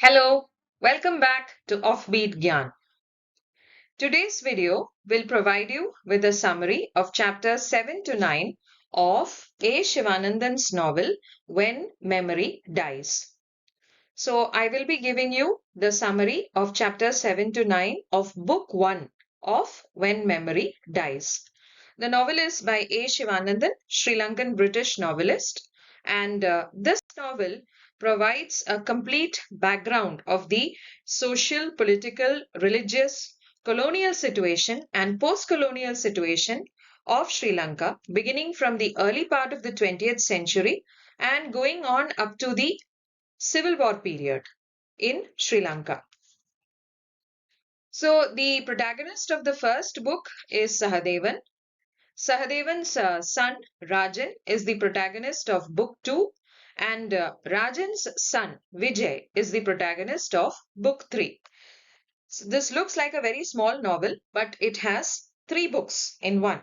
Hello, welcome back to Offbeat Gyan. Today's video will provide you with a summary of chapters 7 to 9 of A. Sivanandan's novel When Memory Dies. So I will be giving you the summary of chapters 7 to 9 of book 1 of When Memory Dies. The novel is by A. Sivanandan, Sri Lankan British novelist, and this novel provides a complete background of the social, political, religious, colonial situation and post-colonial situation of Sri Lanka, beginning from the early part of the 20th century and going on up to the Civil War period in Sri Lanka. So the protagonist of the first book is Sahadevan. Sahadevan's son Rajan is the protagonist of book 2 and Rajan's son Vijay is the protagonist of book 3. So this looks like a very small novel, but it has 3 books in one.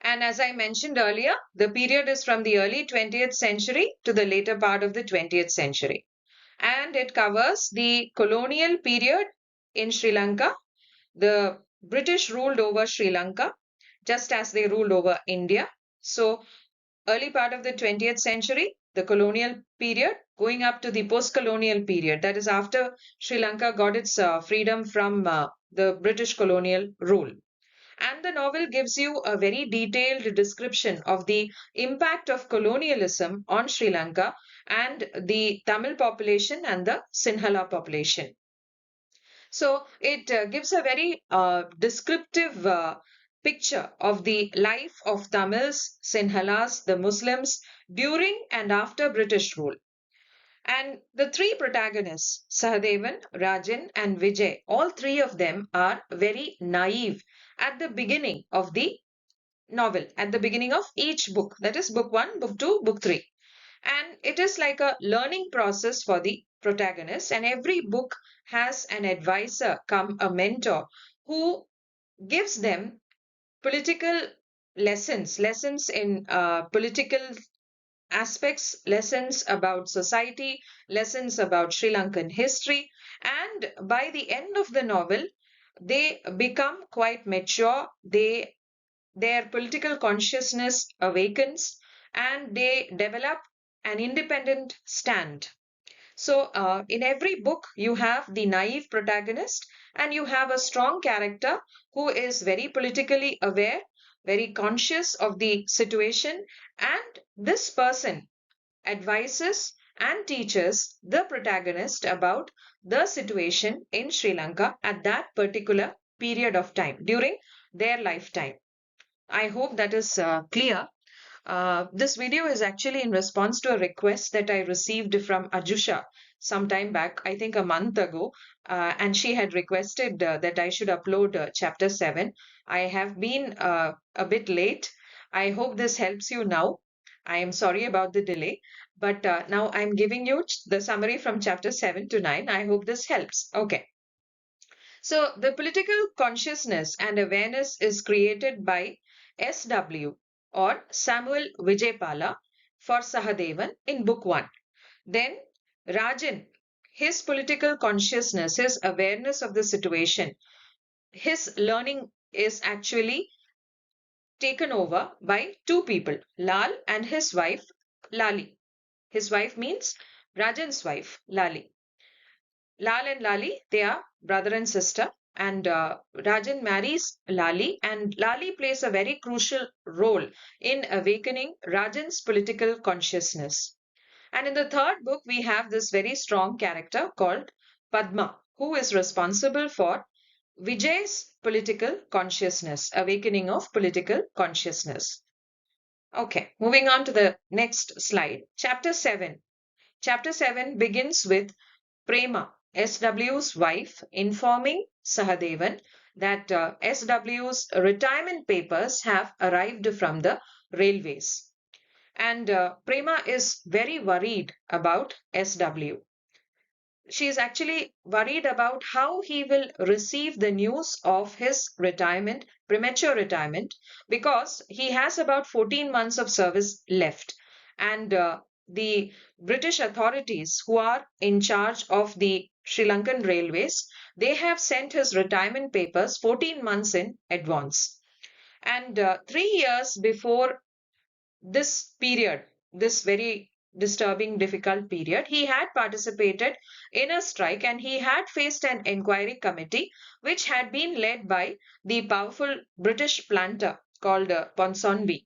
And as I mentioned earlier, the period is from the early 20th century to the later part of the 20th century. And it covers the colonial period in Sri Lanka. The British ruled over Sri Lanka just as they ruled over India. So, early part of the 20th century, the colonial period, going up to the post-colonial period, that is after Sri Lanka got its freedom from the British colonial rule. And the novel gives you a very detailed description of the impact of colonialism on Sri Lanka and the Tamil population and the Sinhala population. So it gives a very descriptive picture of the life of Tamils, Sinhalas, the Muslims during and after British rule. And the 3 protagonists, Sahadevan, Rajan, and Vijay, all 3 of them are very naive at the beginning of the novel, at the beginning of each book. That is book 1, book 2, book 3. And it is like a learning process for the protagonist. And every book has an advisor come a mentor who gives them political lessons in political aspects, lessons about society, lessons about Sri Lankan history. And by the end of the novel, they become quite mature. Their political consciousness awakens and they develop an independent stand. So, in every book, you have the naive protagonist and you have a strong character who is very politically aware, very conscious of the situation, and this person advises and teaches the protagonist about the situation in Sri Lanka at that particular period of time during their lifetime. I hope that is clear. This video is actually in response to a request that I received from Ajusha some time back, I think a month ago, and she had requested that I should upload chapter 7. I have been a bit late. I hope this helps you now. I am sorry about the delay, but now I'm giving you the summary from chapter 7 to 9. I hope this helps. Okay. So, the political consciousness and awareness is created by SW or Samuel Vijaypala for Sahadevan in book 1. Then Rajan, his political consciousness, his awareness of the situation, his learning is actually taken over by 2 people, Lal and his wife Lali. His wife means Rajan's wife, Lali. Lal and Lali, they are brother and sister, and Rajan marries Lali, and Lali plays a very crucial role in awakening Rajan's political consciousness. And in the third book, we have this very strong character called Padma, who is responsible for Vijay's political consciousness, awakening of political consciousness. Okay, moving on to the next slide. Chapter 7. Chapter 7 begins with Prema, SW's wife, informing Sahadevan that SW's retirement papers have arrived from the railways. And Prema is very worried about SW. She is actually worried about how he will receive the news of his retirement, premature retirement, because he has about 14 months of service left. And the British authorities who are in charge of the Sri Lankan railways, they have sent his retirement papers 14 months in advance. And 3 years before this period, this very disturbing, difficult period, he had participated in a strike and he had faced an inquiry committee which had been led by the powerful British planter called Ponsonby.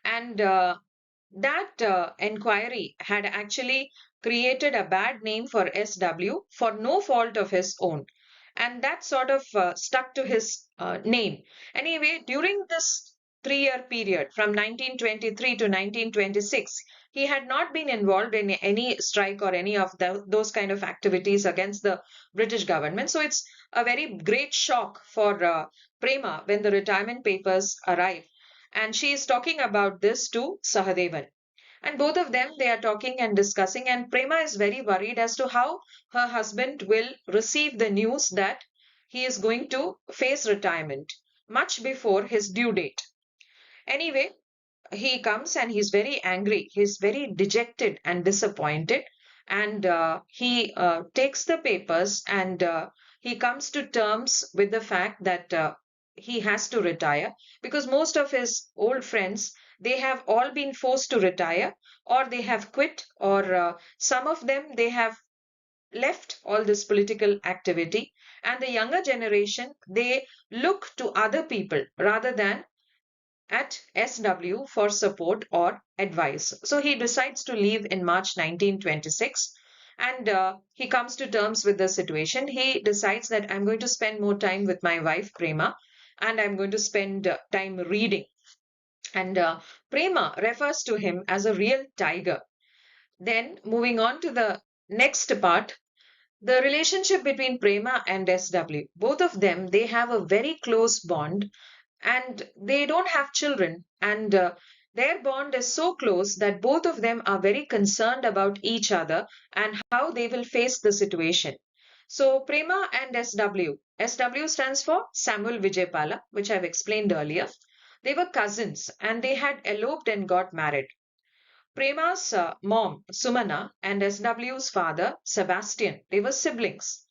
And that inquiry had actually created a bad name for SW for no fault of his own. And that sort of stuck to his name. Anyway, during this 3 year period from 1923 to 1926, he had not been involved in any strike or any of those kind of activities against the British government. So it's a very great shock for Prema when the retirement papers arrive, and she is talking about this to Sahadevan. And both of them, they are talking and discussing, and Prema is very worried as to how her husband will receive the news that he is going to face retirement much before his due date. Anyway, he comes and he's very angry. He's very dejected and disappointed. And he takes the papers and he comes to terms with the fact that he has to retire because most of his old friends, they have all been forced to retire, or they have quit, or some of them, they have left all this political activity. And the younger generation, they look to other people rather than at SW for support or advice. So he decides to leave in March 1926, and he comes to terms with the situation. He decides that I'm going to spend more time with my wife, Prema, and I'm going to spend time reading. And Prema refers to him as a real tiger. Then, moving on to the next part, the relationship between Prema and SW, both of them, they have a very close bond and they don't have children, and their bond is so close that both of them are very concerned about each other and how they will face the situation. So Prema and SW stands for Samuel Vijaypala, which I've explained earlier. They were cousins and they had eloped and got married. Prema's mom, Sumana, and SW's father, Sebastian, they were siblings.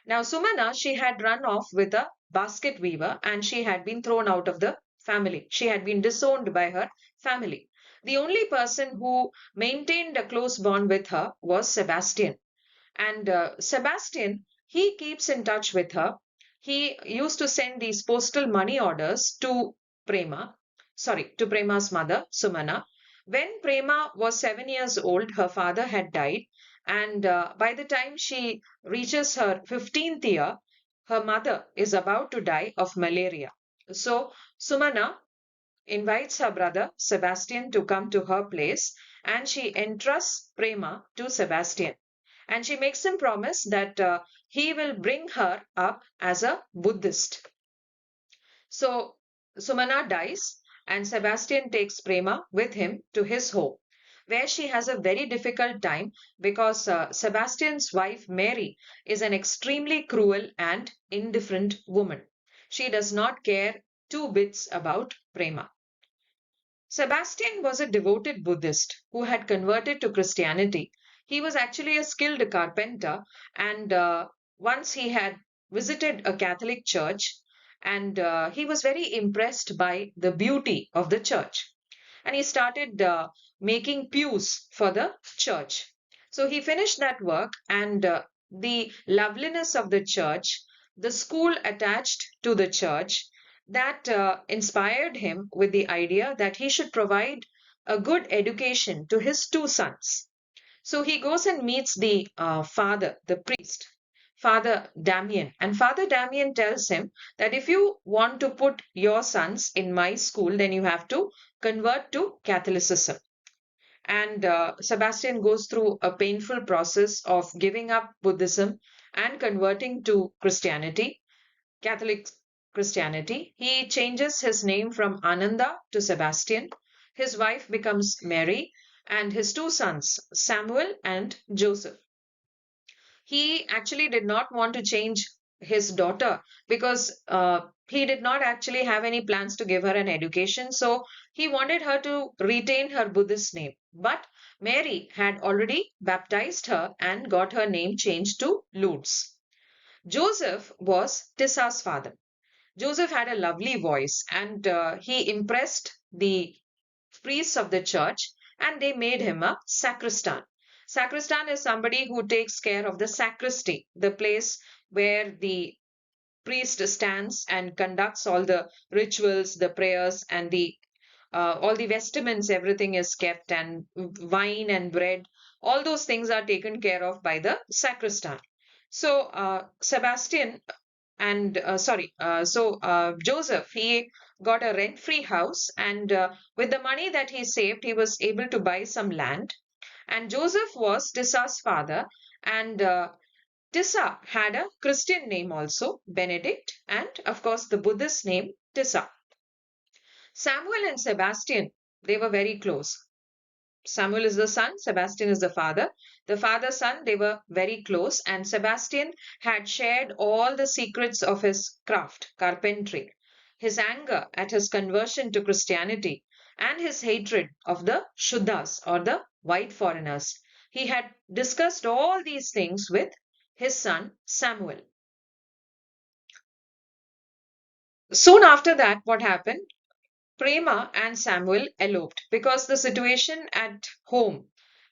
Now, Sumana, she had run off with a basket weaver and she had been thrown out of the family. She had been disowned by her family. The only person who maintained a close bond with her was Sebastian. And Sebastian, he keeps in touch with her. He used to send these postal money orders to to Prema's mother, Sumana. When Prema was 7 years old, her father had died. And by the time she reaches her 15th year, her mother is about to die of malaria. So Sumana invites her brother Sebastian to come to her place and she entrusts Prema to Sebastian. And she makes him promise that he will bring her up as a Buddhist. So Sumana dies and Sebastian takes Prema with him to his home, where she has a very difficult time because Sebastian's wife Mary is an extremely cruel and indifferent woman. She does not care two bits about Prema. Sebastian was a devoted Buddhist who had converted to Christianity. He was actually a skilled carpenter, and once he had visited a Catholic church, and he was very impressed by the beauty of the church. And he started making pews for the church. So he finished that work, and the loveliness of the church, the school attached to the church, that inspired him with the idea that he should provide a good education to his two sons. So he goes and meets the father, the priest, Father Damien. And Father Damien tells him that if you want to put your sons in my school, then you have to convert to Catholicism. And Sebastian goes through a painful process of giving up Buddhism and converting to Christianity, Catholic Christianity. He changes his name from Ananda to Sebastian. His wife becomes Mary, and his two sons, Samuel and Joseph. He actually did not want to change his daughter because he did not actually have any plans to give her an education. So he wanted her to retain her Buddhist name. But Mary had already baptized her and got her name changed to Lourdes. Joseph was Tissa's father. Joseph had a lovely voice and he impressed the priests of the church and they made him a sacristan. Sacristan is somebody who takes care of the sacristy, the place where the priest stands and conducts all the rituals, the prayers, and the all the vestments, everything is kept, and wine and bread, all those things are taken care of by the sacristan. So Sebastian and Joseph, he got a rent-free house, and with the money that he saved, he was able to buy some land. And Joseph was Tissa's father, and Tissa had a Christian name also, Benedict, and of course the Buddhist name Tissa. Samuel and Sebastian, they were very close. Samuel is the son, Sebastian is the father. The father son, they were very close, and Sebastian had shared all the secrets of his craft, carpentry, his anger at his conversion to Christianity, and his hatred of the Shuddhas or the white foreigners. He had discussed all these things with his son Samuel. Soon after that, what happened? Prema and Samuel eloped because the situation at home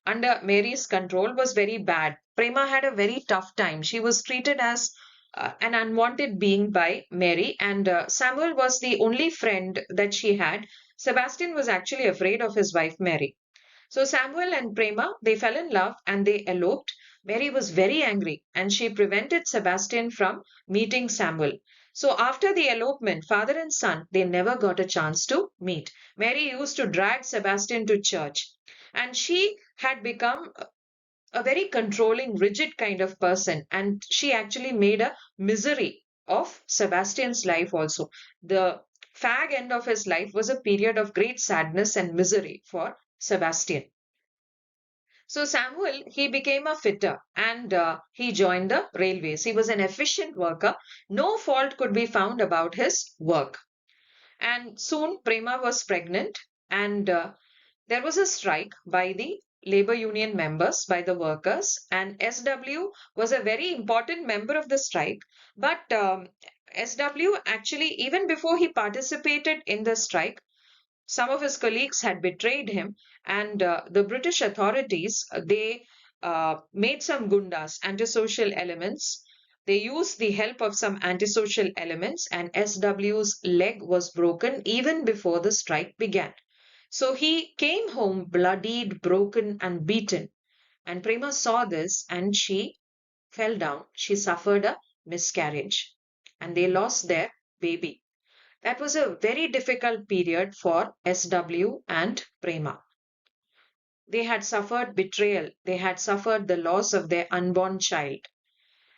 under Mary's control was very bad. Prema had a very tough time. She was treated as an unwanted being by Mary, and Samuel was the only friend that she had. Sebastian was actually afraid of his wife Mary. So Samuel and Prema, they fell in love and they eloped. Mary was very angry and she prevented Sebastian from meeting Samuel. So after the elopement, father and son, they never got a chance to meet. Mary used to drag Sebastian to church, and she had become a very controlling, rigid kind of person, and she actually made a misery of Sebastian's life also. The fag end of his life was a period of great sadness and misery for Sebastian. So Samuel, he became a fitter and he joined the railways. He was an efficient worker. No fault could be found about his work. And soon Prema was pregnant and there was a strike by the labor union members, by the workers, and SW was a very important member of the strike. But SW actually, even before he participated in the strike, some of his colleagues had betrayed him, and the British authorities they made some gundas, antisocial elements. They used the help of some antisocial elements, and SW's leg was broken even before the strike began. So he came home bloodied, broken, and beaten. And Prema saw this and she fell down. She suffered a miscarriage and they lost their baby. That was a very difficult period for SW and Prema. They had suffered betrayal, they had suffered the loss of their unborn child.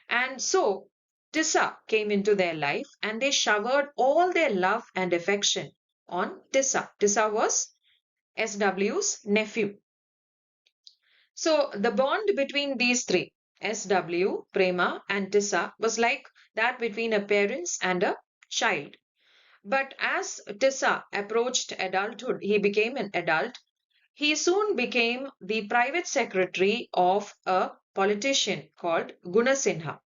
And so Tissa came into their life and they showered all their love and affection on Tissa. Tissa was SW's nephew. So the bond between these three, SW, Prema, and Tissa, was like that between a parents and a child. But as Tissa approached adulthood, he became an adult. He soon became the private secretary of a politician called Gunasinha.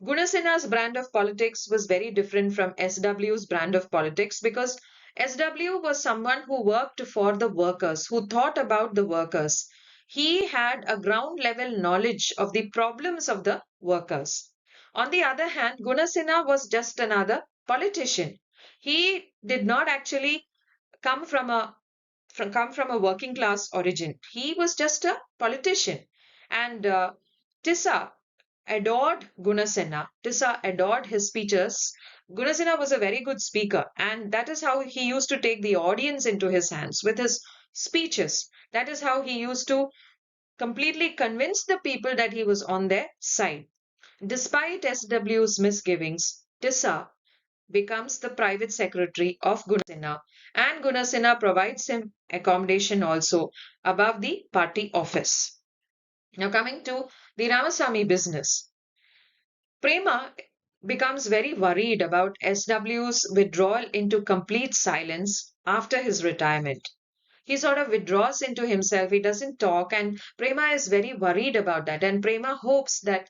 Gunasinha's brand of politics was very different from SW's brand of politics because SW was someone who worked for the workers, who thought about the workers. He had a ground level knowledge of the problems of the workers. On the other hand, Gunasinha was just another politician. He did not actually come from a working class origin. He was just a politician. And Tissa adored Gunasinha. Tissa adored his speeches. Gunasinha was a very good speaker, and that is how he used to take the audience into his hands with his speeches. That is how he used to completely convince the people that he was on their side. Despite SW's misgivings, Tissa becomes the private secretary of Gunasinha, and Gunasinha provides him accommodation also above the party office. Now, coming to the Ramasamy business, Prema becomes very worried about SW's withdrawal into complete silence after his retirement. He sort of withdraws into himself. He doesn't talk, and Prema is very worried about that. And Prema hopes that,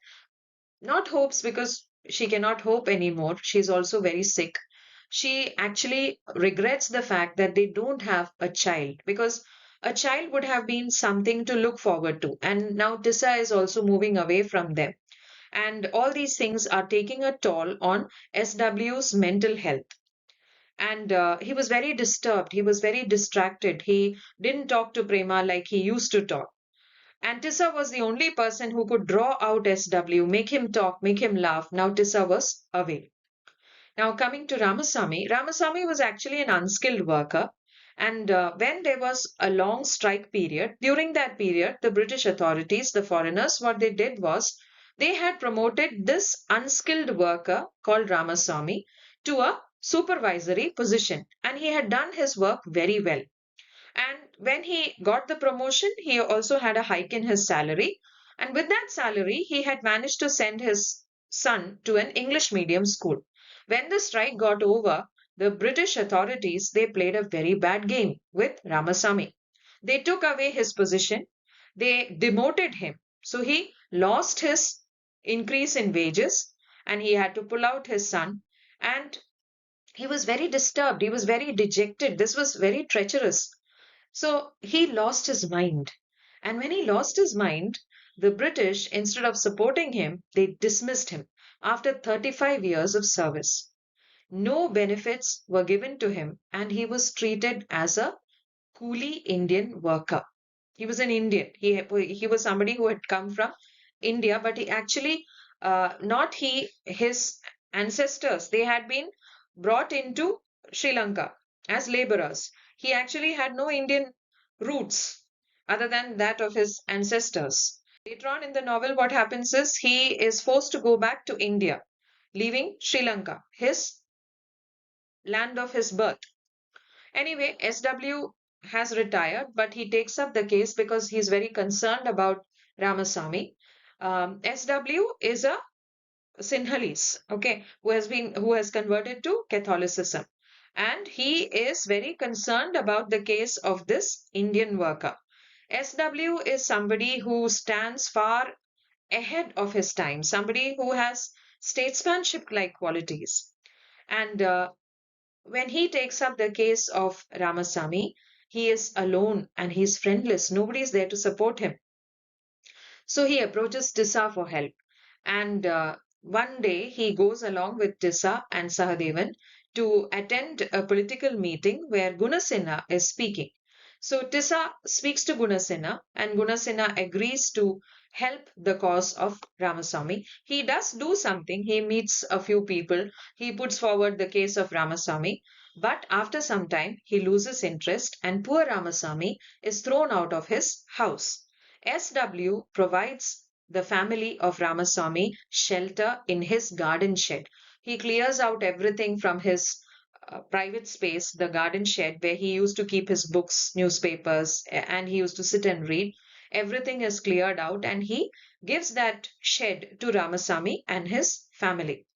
not hopes because she cannot hope anymore. She's also very sick. She actually regrets the fact that they don't have a child, because a child would have been something to look forward to. And now Tissa is also moving away from them. And all these things are taking a toll on SW's mental health. And he was very disturbed. He was very distracted. He didn't talk to Prema like he used to talk. And Tissa was the only person who could draw out SW, make him talk, make him laugh. Now Tissa was away. Now, coming to Ramasamy, Ramasamy was actually an unskilled worker. And when there was a long strike period, during that period, the British authorities, the foreigners, what they did was they had promoted this unskilled worker called Ramasamy to a supervisory position. And he had done his work very well. And when he got the promotion, he also had a hike in his salary. And with that salary, he had managed to send his son to an English medium school. When the strike got over, the British authorities, they played a very bad game with Ramasamy. They took away his position. They demoted him. So he lost his increase in wages and he had to pull out his son. And he was very disturbed. He was very dejected. This was very treacherous. So he lost his mind. And when he lost his mind, the British, instead of supporting him, they dismissed him after 35 years of service. No benefits were given to him, and he was treated as a coolie Indian worker. He was an Indian. He was somebody who had come from India, but he actually, not he, his ancestors, they had been brought into Sri Lanka as laborers. He actually had no Indian roots other than that of his ancestors. Later on in the novel, what happens is he is forced to go back to India, leaving Sri Lanka, his land of his birth. Anyway, SW has retired, but he takes up the case because he's very concerned about Ramasamy. SW is a Sinhalese, okay, who has converted to Catholicism, and he is very concerned about the case of this Indian worker. SW is somebody who stands far ahead of his time, somebody who has statesmanship-like qualities, and when he takes up the case of Ramasamy, he is alone and he's friendless. Nobody is there to support him. So he approaches Tissa for help. And one day he goes along with Tissa and Sahadevan to attend a political meeting where Gunasinha is speaking. So Tissa speaks to Gunasinha and Gunasinha agrees to help the cause of Ramasamy. He does do something. He meets a few people. He puts forward the case of Ramasamy. But after some time, he loses interest and poor Ramasamy is thrown out of his house. SW provides the family of Ramasamy shelter in his garden shed. He clears out everything from his private space, the garden shed, where he used to keep his books, newspapers, and he used to sit and read. Everything is cleared out, and he gives that shed to Ramasamy and his family.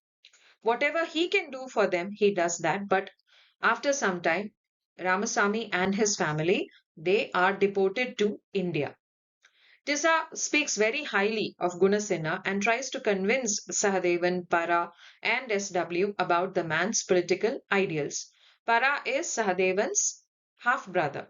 Whatever he can do for them, he does that. But after some time, Ramasamy and his family, they are deported to India. Tissa speaks very highly of Gunasinha and tries to convince Sahadevan, Para, and SW about the man's political ideals. Para is Sahadevan's half-brother.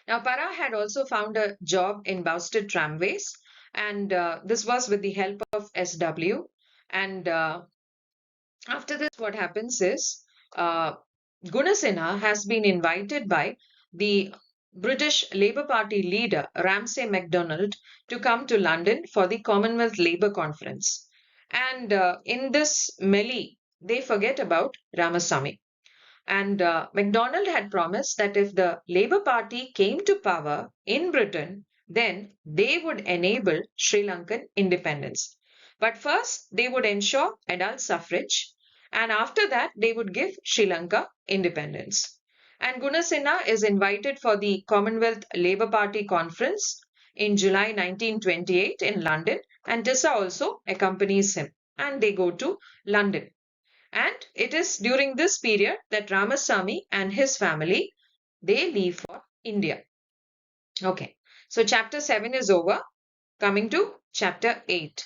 Now, Para had also found a job in Bousted Tramways, and this was with the help of SW. And after this, what happens is Gunasinha has been invited by the British Labour Party leader Ramsay MacDonald to come to London for the Commonwealth Labour Conference. And in this melee, they forget about Ramasamy. And MacDonald had promised that if the Labour Party came to power in Britain, then they would enable Sri Lankan independence. But first, they would ensure adult suffrage, and after that, they would give Sri Lanka independence. And Gunasinha is invited for the Commonwealth Labour Party conference in July 1928 in London, and Tissa also accompanies him, and they go to London. And it is during this period that Ramasamy and his family, they leave for India. Okay, so chapter 7 is over. Coming to chapter 8.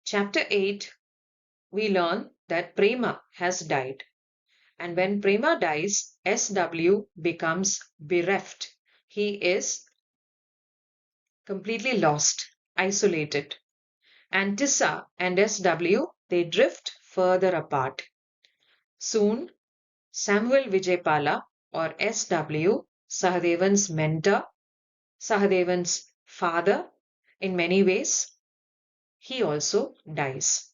Chapter 8, we learn that Prema has died. And when Prema dies, SW becomes bereft. He is completely lost, isolated. And Tissa and SW, they drift further apart. Soon, Samuel Vijaypala, or SW, Sahadevan's mentor, Sahadevan's father, in many ways, he also dies.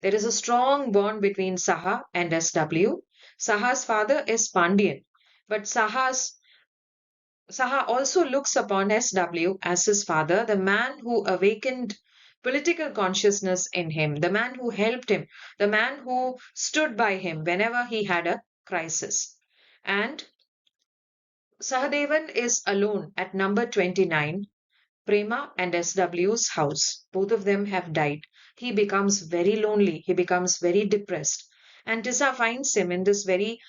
There is a strong bond between Saha and SW. Saha's father is Pandian, but Saha also looks upon SW as his father, the man who awakened political consciousness in him, the man who helped him, the man who stood by him whenever he had a crisis. And Sahadevan is alone at number 29, Prema and SW's house. Both of them have died. He becomes very lonely. He becomes very depressed. And Tissa finds him in this very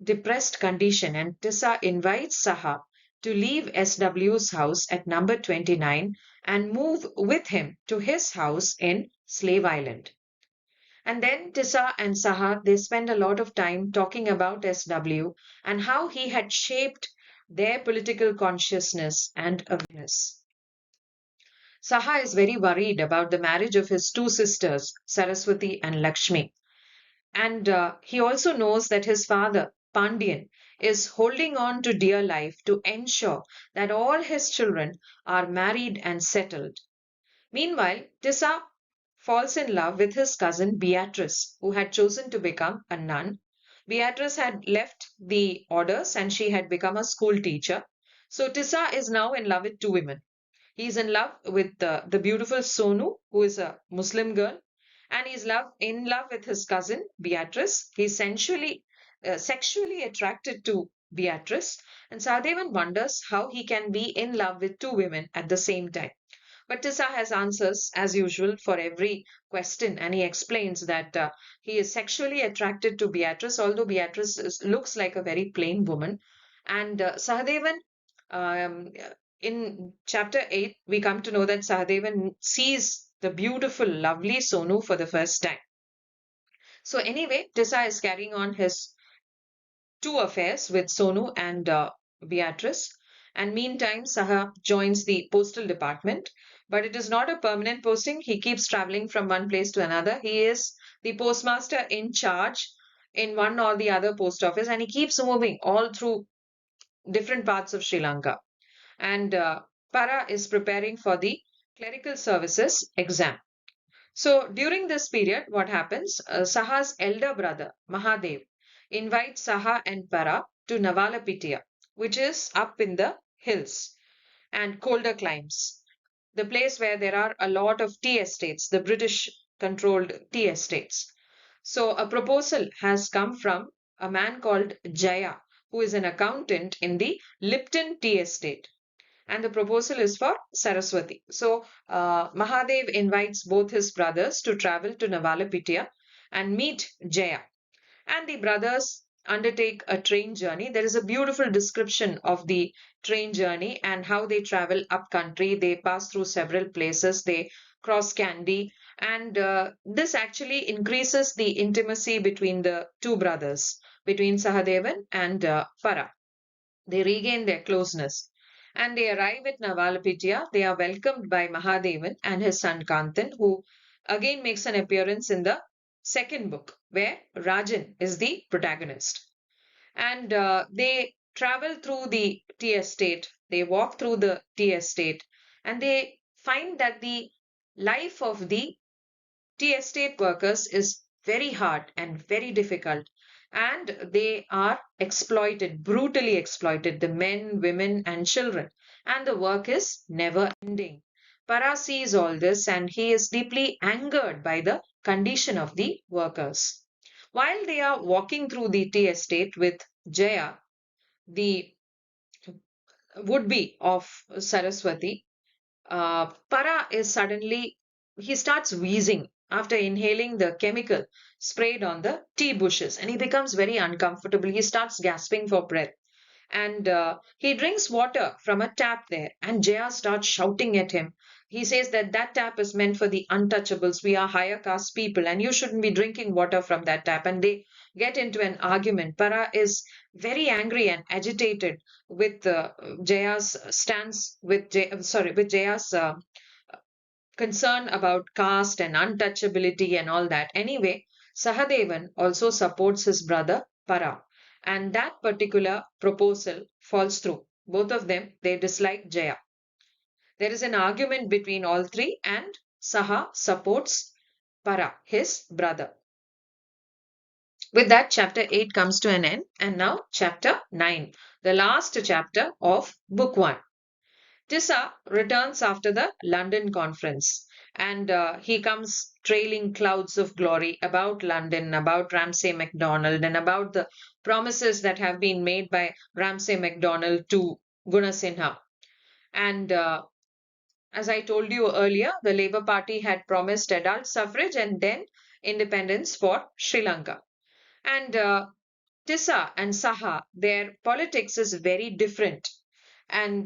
depressed condition. And Tissa invites Saha to leave SW's house at number 29 and move with him to his house in Slave Island. And then Tissa and Saha, they spend a lot of time talking about SW and how he had shaped their political consciousness and awareness. Saha is very worried about the marriage of his two sisters, Saraswati and Lakshmi. And he also knows that his father, Pandian, is holding on to dear life to ensure that all his children are married and settled. Meanwhile, Tissa falls in love with his cousin Beatrice, who had chosen to become a nun. Beatrice had left the orders and she had become a school teacher. So Tissa is now in love with two women. He's in love with the beautiful Sonu, who is a Muslim girl, and he's in love with his cousin Beatrice. He's sexually attracted to Beatrice, and Sahadevan wonders how he can be in love with two women at the same time. But Tissa has answers, as usual, for every question, and he explains that he is sexually attracted to Beatrice, although looks like a very plain woman. And Sahadevan, um, in chapter 8, we come to know that Sahadevan sees the beautiful, lovely Sonu for the first time. So, anyway, Tissa is carrying on his two affairs with Sonu and Beatrice. And meantime, Saha joins the postal department, but it is not a permanent posting. He keeps traveling from one place to another. He is the postmaster in charge in one or the other post office, and he keeps moving all through different parts of Sri Lanka. And Para is preparing for the clerical services exam. So during this period, what happens? Saha's elder brother, Mahadev, invites Saha and Para to Navalapitiya, which is up in the hills and colder climes, the place where there are a lot of tea estates, the British controlled tea estates. So a proposal has come from a man called Jaya, who is an accountant in the Lipton tea estate. And the proposal is for Saraswati. So Mahadev invites both his brothers to travel to Navalapitiya and meet Jaya. And the brothers undertake a train journey. There is a beautiful description of the train journey and how they travel up country. They pass through several places. They cross Kandy. And this actually increases the intimacy between the two brothers, between Sahadevan and Para. They regain their closeness. And they arrive at Navalapitiya. They are welcomed by Mahadevan and his son Kantan, who again makes an appearance in the second book, where Rajan is the protagonist. And they travel through the tea estate, they walk through the tea estate, and they find that the life of the tea estate workers is very hard and very difficult, and they are exploited, brutally exploited, the men, women, and children, and the work is never ending. Para sees all this and he is deeply angered by the condition of the workers. While they are walking through the tea estate with Jaya, the would be of Saraswati, Para is suddenly, he starts wheezing after inhaling the chemical sprayed on the tea bushes and he becomes very uncomfortable. He starts gasping for breath. And he drinks water from a tap there, and Jaya starts shouting at him. He says that that tap is meant for the untouchables. We are higher caste people, and you shouldn't be drinking water from that tap. And they get into an argument. Para is very angry and agitated with Jaya's stance, with Jaya's concern about caste and untouchability and all that. Anyway, Sahadevan also supports his brother Para, and that particular proposal falls through. Both of them, they dislike Jaya. There is an argument between all three, and Saha supports Para, his brother. With that, chapter 8 comes to an end, and now chapter 9, the last chapter of book 1. Tissa returns after the London conference, and he comes trailing clouds of glory about London, about Ramsay MacDonald, and about the promises that have been made by Ramsay MacDonald to Gunasinha. And as I told you earlier, the Labour Party had promised adult suffrage and then independence for Sri Lanka. And Tissa and Saha, their politics is very different, and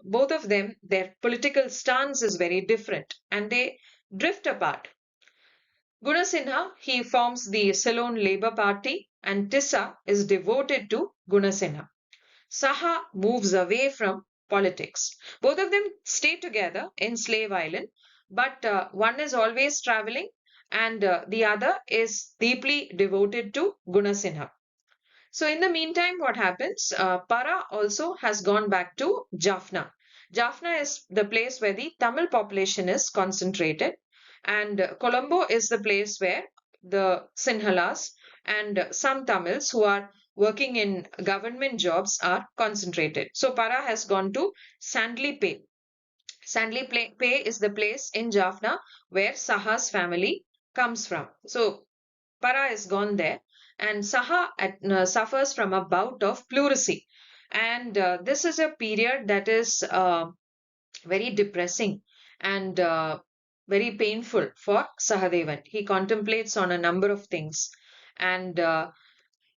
both of them, their political stance is very different, and they drift apart. Gunasinha, he forms the Ceylon Labour Party, and Tissa is devoted to Gunasinha. Saha moves away from politics. Both of them stay together in Slave Island, but one is always traveling, and the other is deeply devoted to Gunasinha. So in the meantime, what happens? Para also has gone back to Jaffna. Jaffna is the place where the Tamil population is concentrated, and Colombo is the place where the Sinhalas and some Tamils who are working in government jobs are concentrated. So Para has gone to Sandley Bay. Sandley Bay is the place in Jaffna where Saha's family comes from. So Para is gone there, and Saha suffers from a bout of pleurisy. And this is a period that is very depressing and very painful for Sahadevan. He contemplates on a number of things, and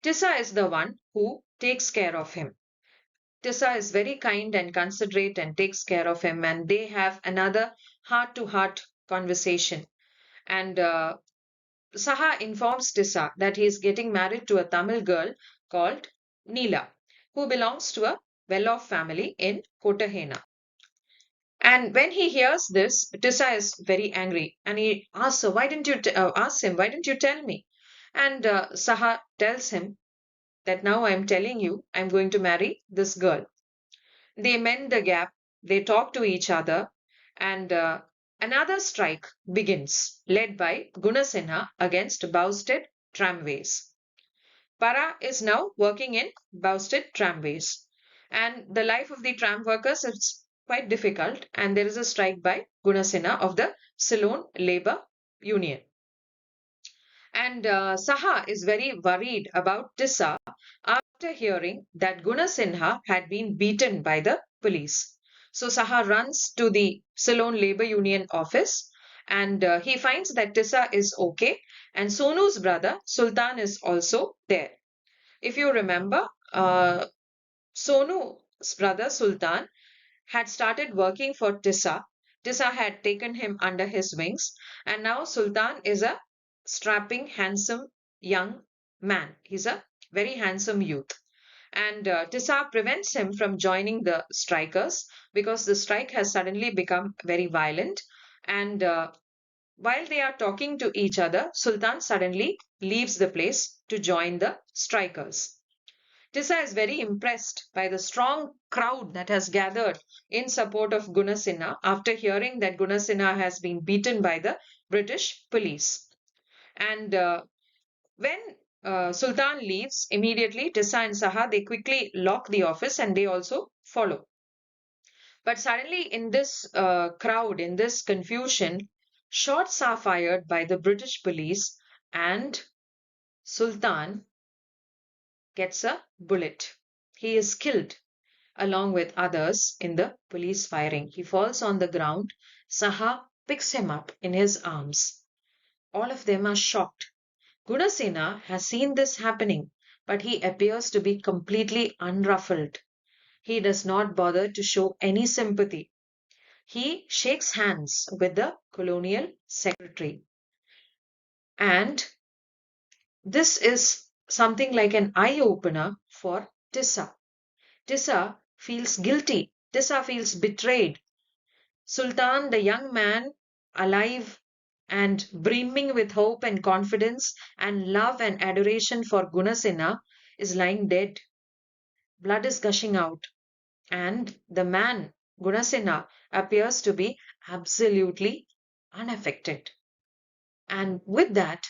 Tissa is the one who takes care of him. Tissa is very kind and considerate and takes care of him, and they have another heart to heart conversation. And Saha informs Tissa that he is getting married to a Tamil girl called Neela, who belongs to a well-off family in Kotahena. And when he hears this, Tissa is very angry, and he asks her, "Why didn't you ask him? Why didn't you tell me?" And Saha tells him that now I'm telling you, I'm going to marry this girl. They mend the gap, they talk to each other, and another strike begins, led by Gunasinha against Bousted tramways. Para is now working in Bousted tramways, and the life of the tram workers is quite difficult, and there is a strike by Gunasinha of the Ceylon Labour Union. And Saha is very worried about Tissa after hearing that Gunasinha had been beaten by the police. So Saha runs to the Ceylon Labour Union office, and he finds that Tissa is okay, and Sonu's brother Sultan is also there. If you remember, Sonu's brother Sultan had started working for Tissa. Tissa had taken him under his wings, and now Sultan is a strapping, handsome young man. He's a very handsome youth. And Tissa prevents him from joining the strikers because the strike has suddenly become very violent. And while they are talking to each other, Sultan suddenly leaves the place to join the strikers. Tissa is very impressed by the strong crowd that has gathered in support of Gunasinha after hearing that Gunasinha has been beaten by the British police. And when Sultan leaves, immediately Tissa and Saha, they quickly lock the office and they also follow. But suddenly in this crowd, in this confusion, shots are fired by the British police, and Sultan gets a bullet. He is killed along with others in the police firing. He falls on the ground. Saha picks him up in his arms. All of them are shocked. Gunasena has seen this happening, but he appears to be completely unruffled. He does not bother to show any sympathy. He shakes hands with the colonial secretary. And this is something like an eye opener for Tissa. Tissa feels guilty. Tissa feels betrayed. Sultan, the young man, alive and brimming with hope and confidence and love and adoration for Gunasinha, is lying dead. Blood is gushing out, and the man, Gunasinha, appears to be absolutely unaffected. And with that,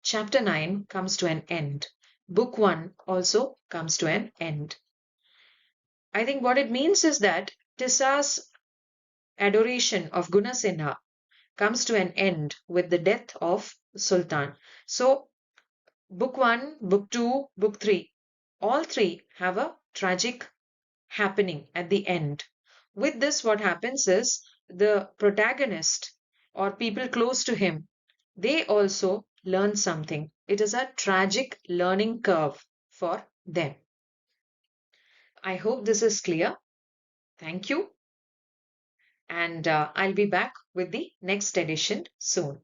chapter 9 comes to an end. Book 1 also comes to an end. I think what it means is that Tissa's adoration of Gunasinha comes to an end with the death of Sultan. So, book 1, book 2, book 3, all three have a tragic happening at the end. With this, what happens is the protagonist or people close to him, they also learn something. It is a tragic learning curve for them. I hope this is clear. Thank you. And I'll be back with the next edition soon.